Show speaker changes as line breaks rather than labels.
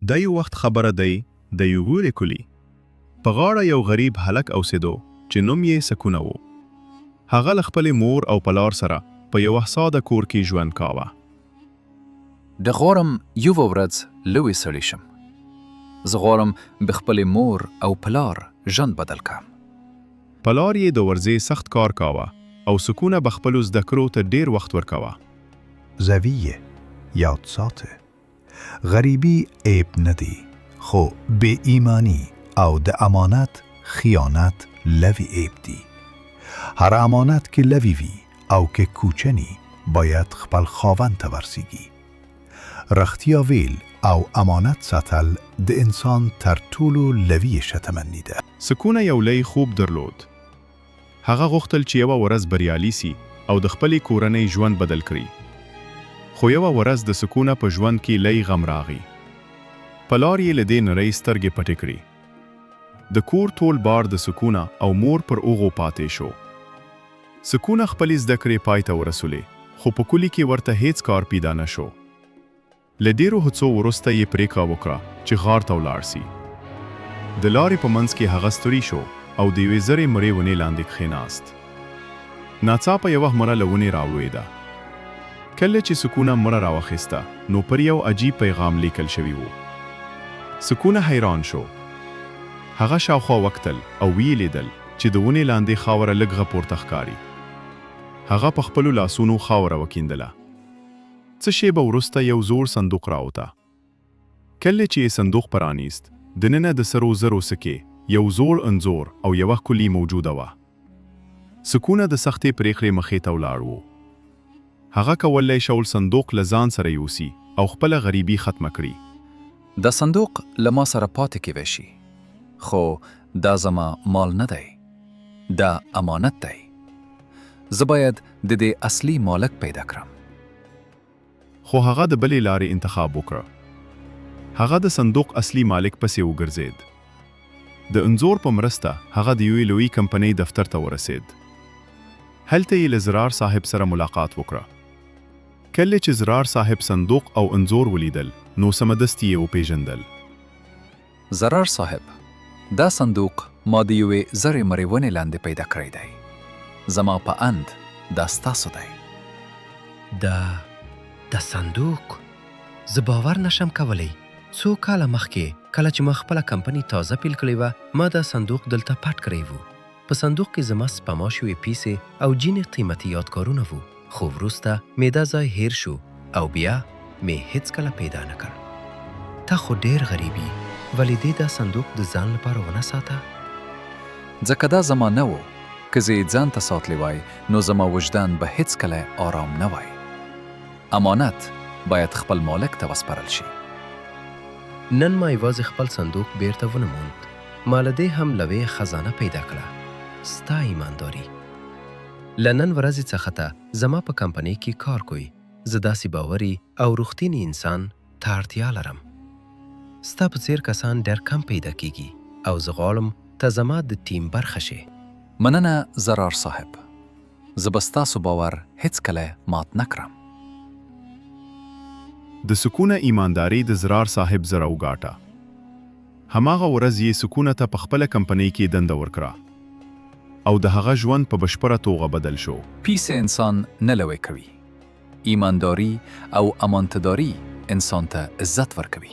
د یو وخت خبره دی د یو ګورې کلی په غاړه یو غریب هلک اوسېدو چې نوم یې سکونه و. هغه له خپلې مور او پلار سره په یوه ساده کور کې ژوند کاوه.
د غواړم یوه ورځ لوی سړی شم. زه غواړم د خپلې مور او پلار ژوند بدل کړم.
پلار یې د ورځې سخت کار کاوه او سکونه به خپلو زده کړو ته ډېر وخت ورکاوه.
زویه یاد ساته غریبی عیب ندی خو بی ایمانی او د امانت خیانت لوی عیب دی. هر امانت که لوی وی او که کوچنی باید خپل خاوند ته ورسیږي. رښتیا ویل او امانت ساتل د انسان تر ټولو لوی شتمني ده.
سکونه یو لوی خوب درلود. هغه غوښتل چې یوه ورځ بریالي سي او د خپلې کورنۍ ژوند بدل کړي. خو یوه ورځ د سکونه په ژوند کې لوی غم راغی. پلار یې له دې نړۍ سترګې پټې کړې. د کور ټول بار د سکونه او مور پر اوغو پاتې شو. سکونه خپلې زده کړې پای ته ورسولې خو په کلي کې ورته هیڅ کار پیدا نه شو. له ډېرو هڅو وروسته یې پرېکړه وکړه چې غار ته ولاړ سي. د لارې په منځ کې هغه ستړی شو او د یوې زرې مړې ونې لاندې کښېناست. ناڅاپه یوه مړه له ونې راولوېده. کله چې سکونه مړه راواخیسته نو پر یو عجیب پیغام لیکل شوی و. سکونه حیران شو. هغه شاوخوا وکتل او ویې لیدل چې د ونې لاندې خاوره لږ غپورته ښکاري. هغه په خپلو لاسونو خاوره وکیندله. څه شیبه وروسته یو زوړ صندوق راوته. کله چې یې صندوق پرانیست دننه د سرو زرو سکې، یو زوړ انځور او یوه کلي موجوده وه. سکونه د سختې پرېکړې مخې ته ولاړ و. هغه کولی شول صندوق له ځان سره یوسي او خپله غریبي ختمه کړي.
د صندوق له ما سره پاتې کېدی شي، خو دا زما مال نه دی، دا امانت دی. زه باید د دې اصلي مالک پیدا کړم.
خو هغه د بلې لارې انتخاب وکړه. هغه د صندوق اصلي مالک پسې وګرځېد. د انځور په مرسته هغه د یوې لویې کمپنۍ دفتر ته ورسېد. هلته یې له زرار صاحب سره ملاقات وکړه. کله چې زرار صاحب صندوق او انځور ولیدل نو سمدستي یې وپېژندل.
زرار صاحب، دا صندوق ما د یوې زرې مړې ونې لاندې پیدا کړی دی. زما په اند دا ستاسو دی.
د صندوق زه باور نشم کولی. څو کاله مخکې کله چې ما خپله کمپنۍ تازه پیل کړې وه ما دا صندوق دلته پټ کړی و. په صندوق کې زما سپما شوې پیسې او ځینې قیمتي یادګارونه وو، خو وروسته مې دا ځای هیر شو او بیا مې هیڅکله پیدا نه کړ. تا خو ډېر غریبي، ولې دې دا صندوق د ځان لپاره ونه ساته؟
ځکه دا زما نه و. که زه یې ځان ته ساتلی وای نو زما وجدان به هیڅکله آرام نه وای. امانت باید خپل مالک ته وسپارل شي.
نن ما یوازې خپل صندوق بیرته ونه موند. ما له دې هم لویه خزانه پیدا کړه. ستا ایمانداري. له نن ورځې څخه ته زما په کمپنۍ کې کار کوي. زه داسې باوري او رښتینی انسان ته اړتیا لرم. ستا په څېر کسان ډېر کم پیدا کیږي او زه غواړم ته زما د ټیم برخه شې.
مننه زرار صاحب. زه به ستاسو باور هیڅکله مات نه کړم.
د سکونه ایمانداري د زرار صاحب زره وګاټه. هماغه ورځ یې سکونه ته په خپله کمپنۍ کې دنده ورکړه او د هغه ژوند په بشپړه توګه بدل شو.
پیسې انسان نه لوی کوي. ایمانداري او امانتداري انسان ته عزت ورکوي.